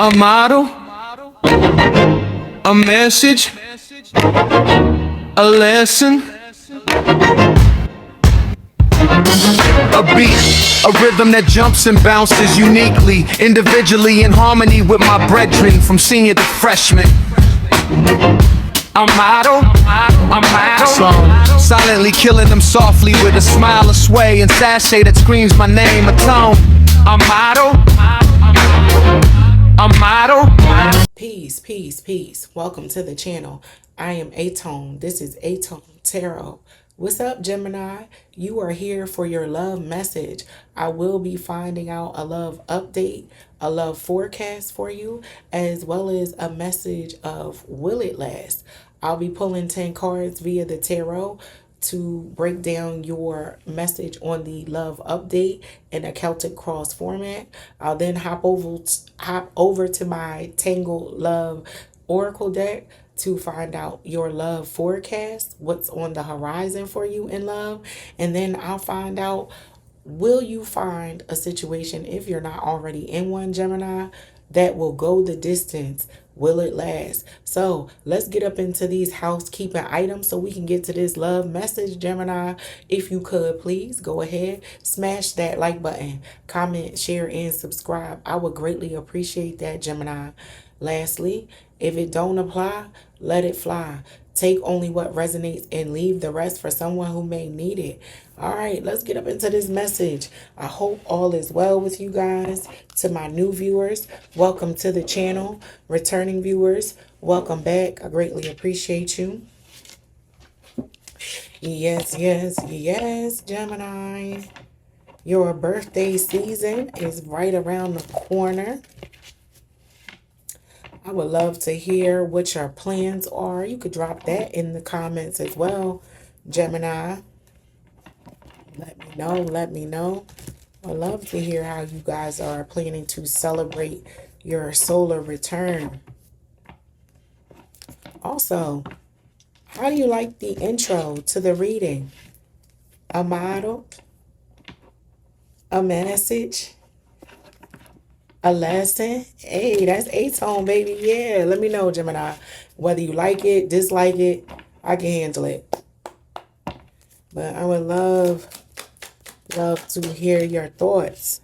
A model, a message, a lesson, a beat, a rhythm that jumps and bounces uniquely, individually in harmony with my brethren from senior to freshman. A model, silently killing them softly with a smile, a sway, and sachet that screams my name, aTone. A model. Peace, peace, peace. Welcome to the channel. I am aTone. This is aTone Tarot. What's up, Gemini? You are here for your love message. I will be finding out a love update, a love forecast for you, as well as a message of will it last. I'll be pulling 10 cards via the tarot to break down your message on the love update in a Celtic cross format. I'll then hop over to my Tangled Love Oracle deck to find out your love forecast, what's on the horizon for you in love. And then I'll find out, will you find a situation, if you're not already in one, Gemini, that will go the distance? Will it last? So let's get up into these housekeeping items so we can get to this love message, Gemini. If you could, please go ahead, smash that like button, comment, share, and subscribe. I would greatly appreciate that, Gemini. Lastly, if it don't apply, let it fly. Take only what resonates and leave the rest for someone who may need it. All right, let's get up into this message. I hope all is well with you guys. To my new viewers, welcome to the channel. Returning viewers, welcome back. I greatly appreciate you. Yes, Gemini. Your birthday season is right around the corner. I would love to hear what your plans are. You could drop that in the comments as well, Gemini. Let me know. I'd love to hear how you guys are planning to celebrate your solar return. Also, how do you like the intro to the reading? A model, a message, a lesson. Hey, that's aTone, baby. Yeah, let me know, Gemini. Whether you like it, dislike it, I can handle it. But I would love to hear your thoughts.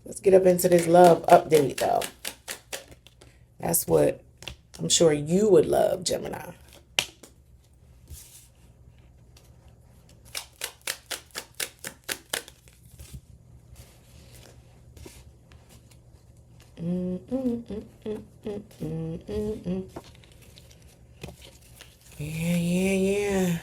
Let's get up into this love update, though. That's what I'm sure you would love, Gemini. Yeah.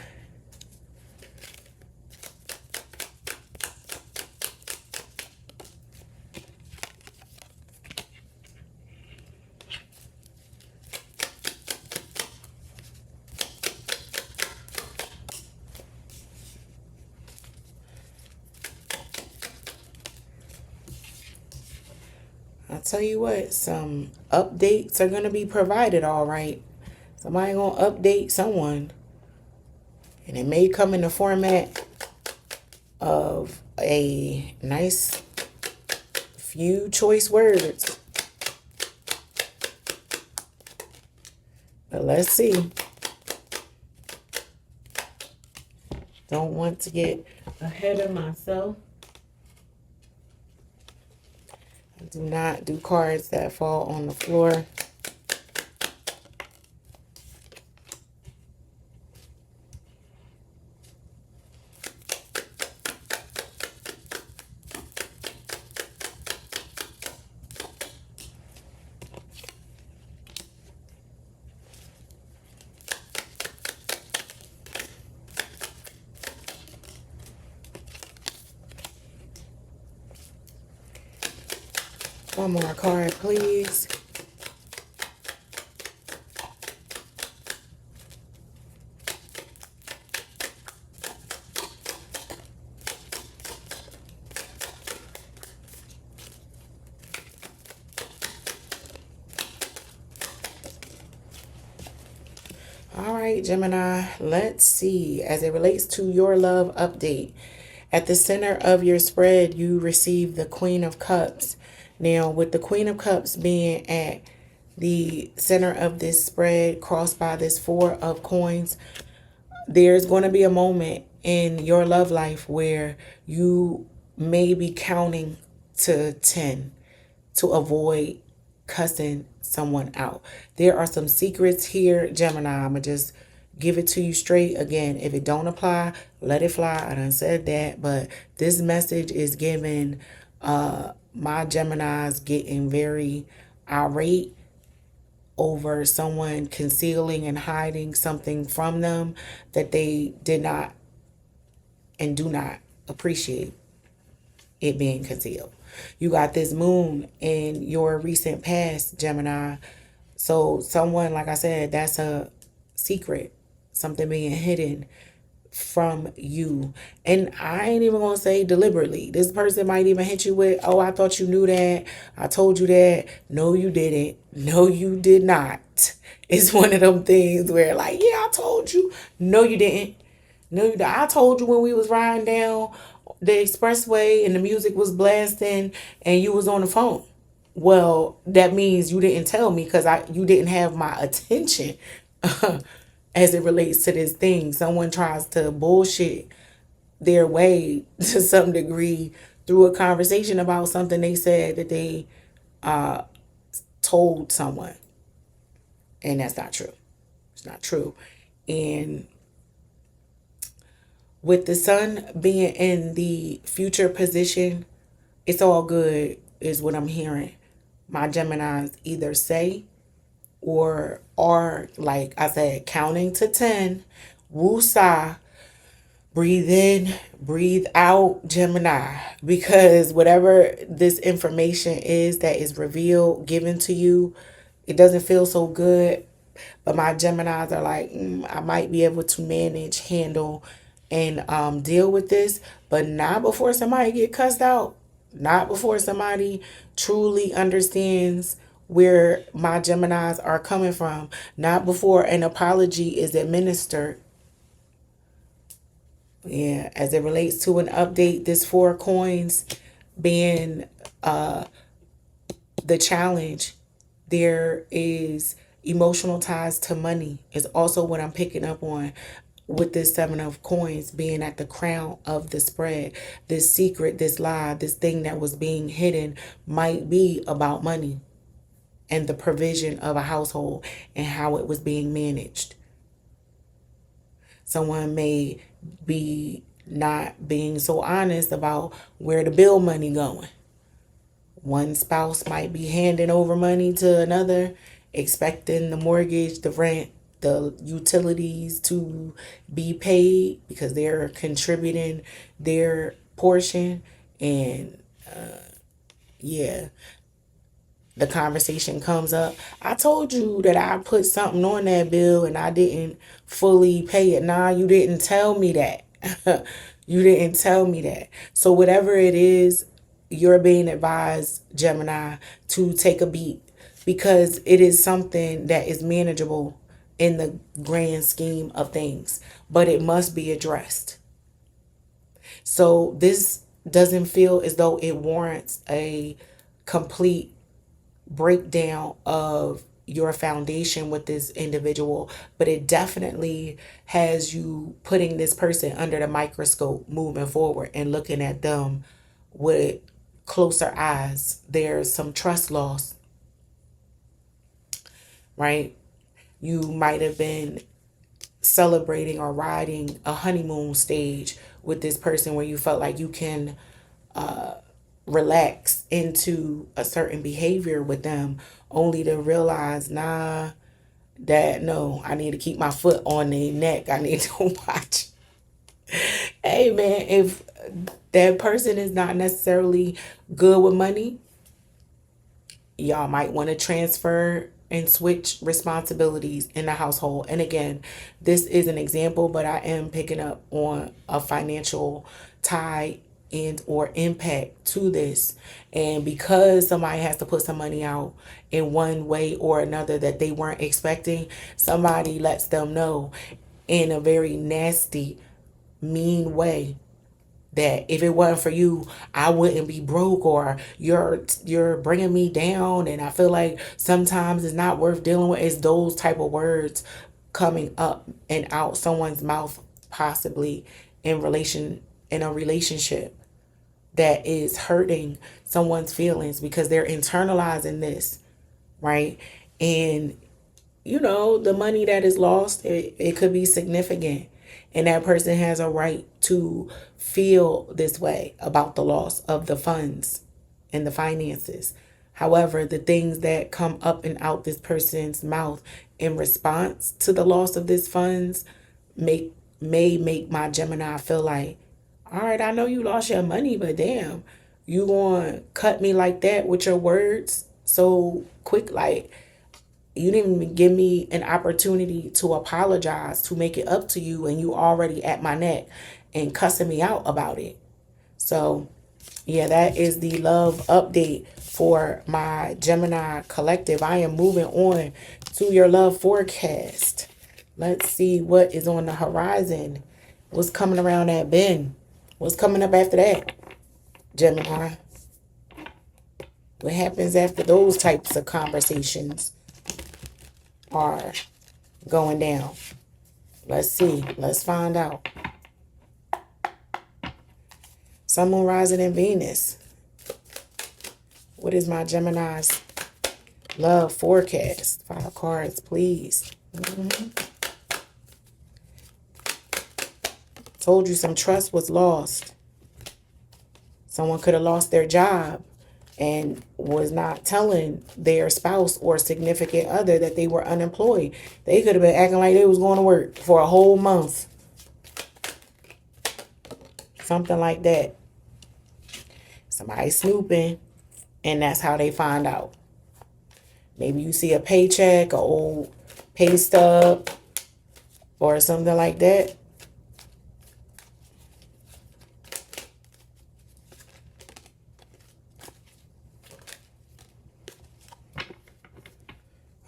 I'll tell you what, some updates are going to be provided, all right. Somebody going to update someone. And it may come in the format of a nice few choice words. But let's see. Don't want to get ahead of myself. I do not do cards that fall on the floor. One more card, please. All right, Gemini, let's see. As it relates to your love update, at the center of your spread, you receive the Queen of Cups. Now, with the Queen of Cups being at the center of this spread, crossed by this Four of Coins, there's going to be a moment in your love life where you may be counting to 10 to avoid cussing someone out. There are some secrets here, Gemini. I'm going to just give it to you straight. Again, if it don't apply, let it fly. I done said that, but this message is given my Geminis getting very irate over someone concealing and hiding something from them that they did not and do not appreciate it being concealed. You got this moon in your recent past, Gemini. So someone, like I said, that's a secret, something being hidden from you. And I ain't even gonna say deliberately. This person might even hit you with, oh, I thought you knew that. I told you that. No, you didn't. No, you did not. It's one of them things where like, yeah, I told you. No, you didn't. No, you didn't. I told you when we was riding down the expressway and the music was blasting and you was on the phone. Well, that means you didn't tell me because you didn't have my attention. As it relates to this thing, someone tries to bullshit their way to some degree through a conversation about something they said that they told someone, and that's not true. It's not true. And with the sun being in the future position, it's all good is what I'm hearing. My Geminis either say or are, like I said, counting to 10, woosah, breathe in, breathe out, Gemini, because whatever this information is that is revealed, given to you, it doesn't feel so good. But my Geminis are like, I might be able to manage, handle, and deal with this, but not before somebody get cussed out. Not before somebody truly understands where my Geminis are coming from. Not before an apology is administered. Yeah, as it relates to an update, this Four of Coins being the challenge, there is emotional ties to money is also what I'm picking up on with this Seven of Coins being at the crown of the spread. This secret, this lie, this thing that was being hidden might be about money and the provision of a household and how it was being managed. Someone may be not being so honest about where the bill money going. One spouse might be handing over money to another, expecting the mortgage, the rent, the utilities to be paid because they're contributing their portion. And yeah, the conversation comes up. I told you that I put something on that bill and I didn't fully pay it. Nah, you didn't tell me that. You didn't tell me that. So whatever it is, you're being advised, Gemini, to take a beat because it is something that is manageable in the grand scheme of things, but it must be addressed. So this doesn't feel as though it warrants a complete breakdown of your foundation with this individual, but it definitely has you putting this person under the microscope moving forward and looking at them with closer eyes. There's some trust loss, right? You might have been celebrating or riding a honeymoon stage with this person where you felt like you can relax into a certain behavior with them, only to realize, nah, that no, I need to keep my foot on the neck. I need to watch. Hey man, if that person is not necessarily good with money, y'all might want to transfer and switch responsibilities in the household. And again, this is an example, but I am picking up on a financial tie and or impact to this. And because somebody has to put some money out in one way or another that they weren't expecting, somebody lets them know in a very nasty, mean way that if it wasn't for you, I wouldn't be broke, or you're bringing me down, and I feel like sometimes it's not worth dealing with. It's those type of words coming up and out someone's mouth, possibly in a relationship, that is hurting someone's feelings because they're internalizing this, right? And the money that is lost, it could be significant. And that person has a right to feel this way about the loss of the funds and the finances. However, the things that come up and out this person's mouth in response to the loss of these funds may make my Gemini feel like, all right, I know you lost your money, but damn, you gonna cut me like that with your words so quick? Like, you didn't even give me an opportunity to apologize, to make it up to you, and you already at my neck and cussing me out about it. So yeah, that is the love update for my Gemini collective. I am moving on to your love forecast. Let's see what is on the horizon. What's coming around that bend? What's coming up after that, Gemini? What happens after those types of conversations are going down? Let's see. Let's find out. Sun, Moon, Rising, and Venus. What is my Gemini's love forecast? 5 cards, please. Told you some trust was lost. Someone could have lost their job and was not telling their spouse or significant other that they were unemployed. They could have been acting like they was going to work for a whole month. Something like that. Somebody snooping, and that's how they find out. Maybe you see a paycheck, an old pay stub, or something like that.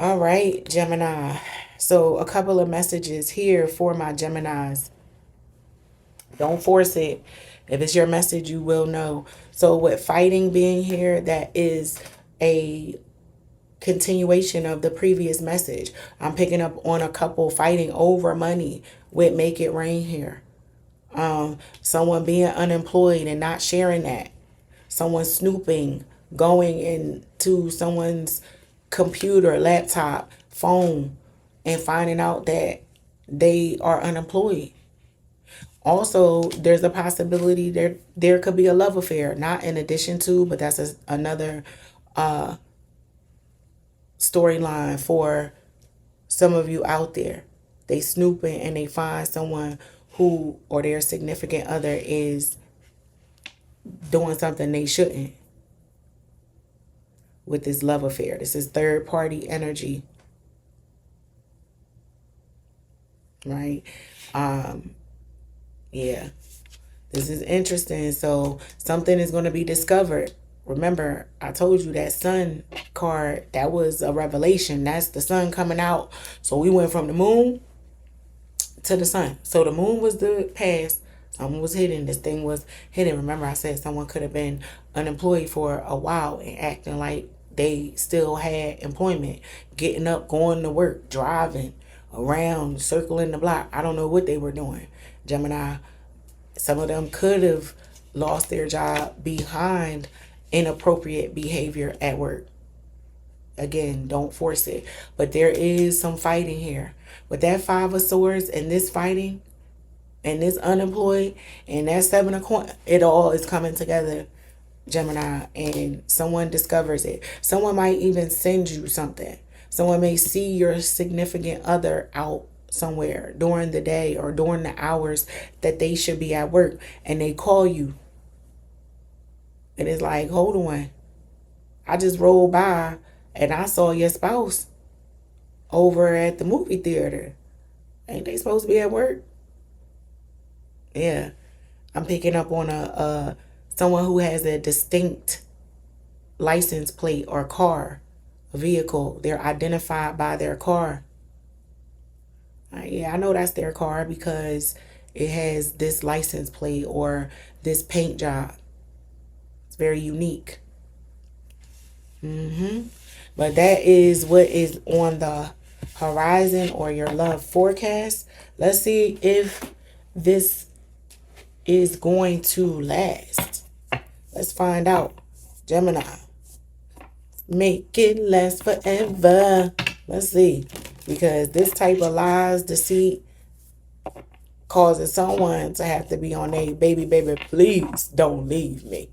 All right, Gemini. So a couple of messages here for my Geminis. Don't force it. If it's your message, you will know. So with fighting being here, that is a continuation of the previous message. I'm picking up on a couple fighting over money with make it rain here. Someone being unemployed and not sharing that. Someone snooping, going into someone's computer, laptop, phone, and finding out that they are unemployed. Also, there's a possibility there could be a love affair, not in addition to, but that's another storyline for some of you out there. They snooping and they find someone who, or their significant other, is doing something they shouldn't with this love affair. This is third party energy, right? Yeah, this is interesting. So something is going to be discovered. Remember, I told you that sun card, that was a revelation. That's the sun coming out. So we went from the moon to the sun. So the moon was the past. Someone was hidden. This thing was hidden. Remember, I said someone could have been unemployed for a while and acting like they still had employment, getting up, going to work, driving around, circling the block. I don't know what they were doing. Gemini, some of them could have lost their job behind inappropriate behavior at work. Again, don't force it. But there is some fighting here. With that 5 of Swords and this fighting and this unemployed and that 7 of Coins, it all is coming together, Gemini, and someone discovers it. Someone might even send you something. Someone may see your significant other out somewhere during the day or during the hours that they should be at work, and they call you. And it's like, hold on. I just rolled by and I saw your spouse over at the movie theater. Ain't they supposed to be at work? Yeah. I'm picking up on someone who has a distinct license plate or car, a vehicle. They're identified by their car. Yeah, I know that's their car because it has this license plate or this paint job. It's very unique. But that is what is on the horizon or your love forecast. Let's see if this is going to last. Let's find out. Gemini. Make it last forever. Let's see. Because this type of lies, deceit, causes someone to have to be on a baby, please don't leave me.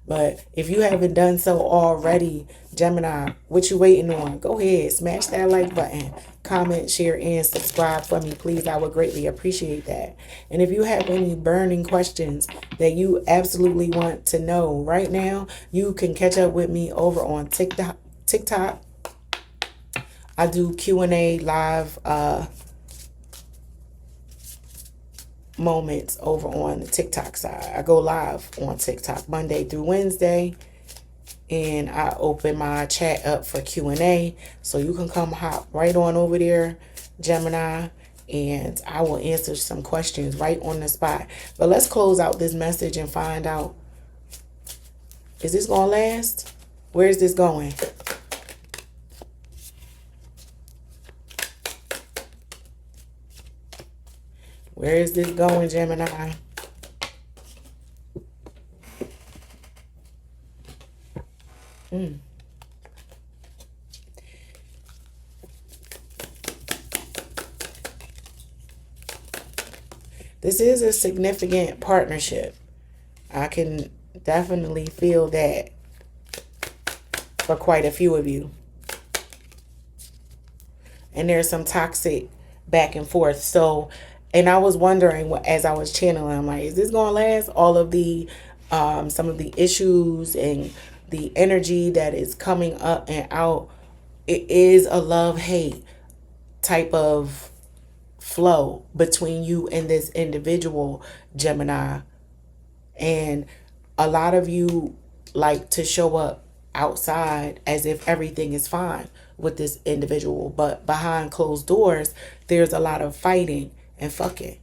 But if you haven't done so already, Gemini, what you waiting on? Go ahead, smash that like button, comment, share, and subscribe for me, please. I would greatly appreciate that. And if you have any burning questions that you absolutely want to know right now, you can catch up with me over on TikTok. I do Q&A live moments over on the TikTok side. I go live on TikTok Monday through Wednesday, and I open my chat up for Q&A, so you can come hop right on over there, Gemini, and I will answer some questions right on the spot. But let's close out this message and find out, is this gonna last? Where is this going? Where is this going, Gemini? This is a significant partnership. I can definitely feel that for quite a few of you. And there's some toxic back and forth. So, and I was wondering, as I was channeling, I'm like, is this going to last? All of the, some of the issues and the energy that is coming up and out, it is a love-hate type of flow between you and this individual, Gemini. And a lot of you like to show up outside as if everything is fine with this individual. But behind closed doors, there's a lot of fighting and fucking,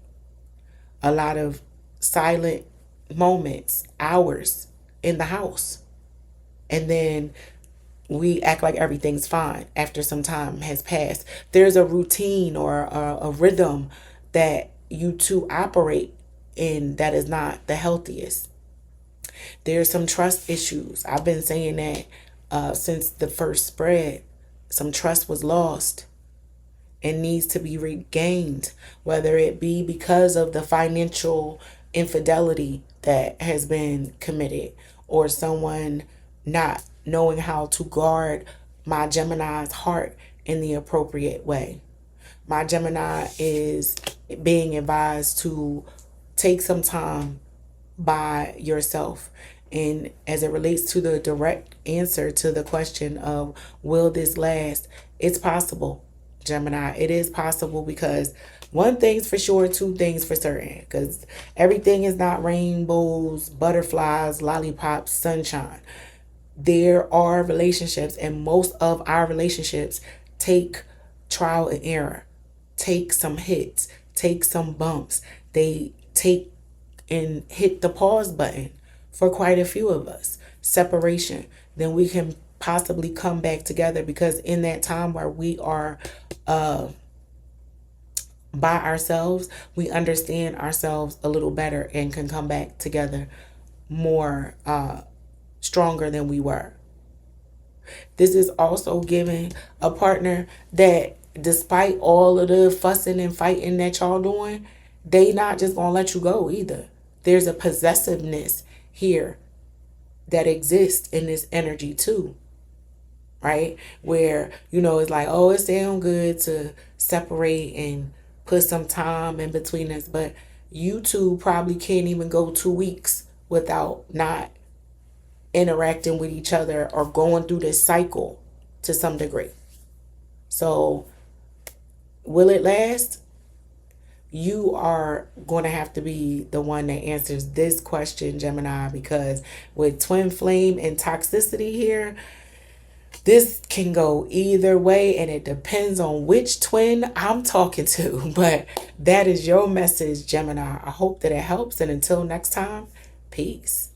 a lot of silent moments, hours in the house. And then we act like everything's fine after some time has passed. There's a routine or a rhythm that you two operate in that is not the healthiest. There's some trust issues. I've been saying that since the first spread. Some trust was lost and needs to be regained, whether it be because of the financial infidelity that has been committed, or someone not knowing how to guard my Gemini's heart in the appropriate way. My Gemini is being advised to take some time by yourself. And as it relates to the direct answer to the question of, will this last? It's possible, Gemini. It is possible, because one thing's for sure, two things for certain, because everything is not rainbows, butterflies, lollipops, sunshine. There are relationships, and most of our relationships take trial and error, take some hits, take some bumps. They take and hit the pause button for quite a few of us. Separation. Then we can possibly come back together, because in that time where we are by ourselves, we understand ourselves a little better and can come back together more stronger than we were. This is also giving a partner that, despite all of the fussing and fighting that y'all doing, they not just gonna let you go either. There's a possessiveness here that exists in this energy too, right? Where, it's like, oh, it sounds good to separate and put some time in between us, but you two probably can't even go 2 weeks without not interacting with each other or going through this cycle to some degree. So will it last? You are going to have to be the one that answers this question, Gemini, because with twin flame and toxicity here, this can go either way, and it depends on which twin I'm talking to. But that is your message, Gemini. I hope that it helps, and until next time, Peace.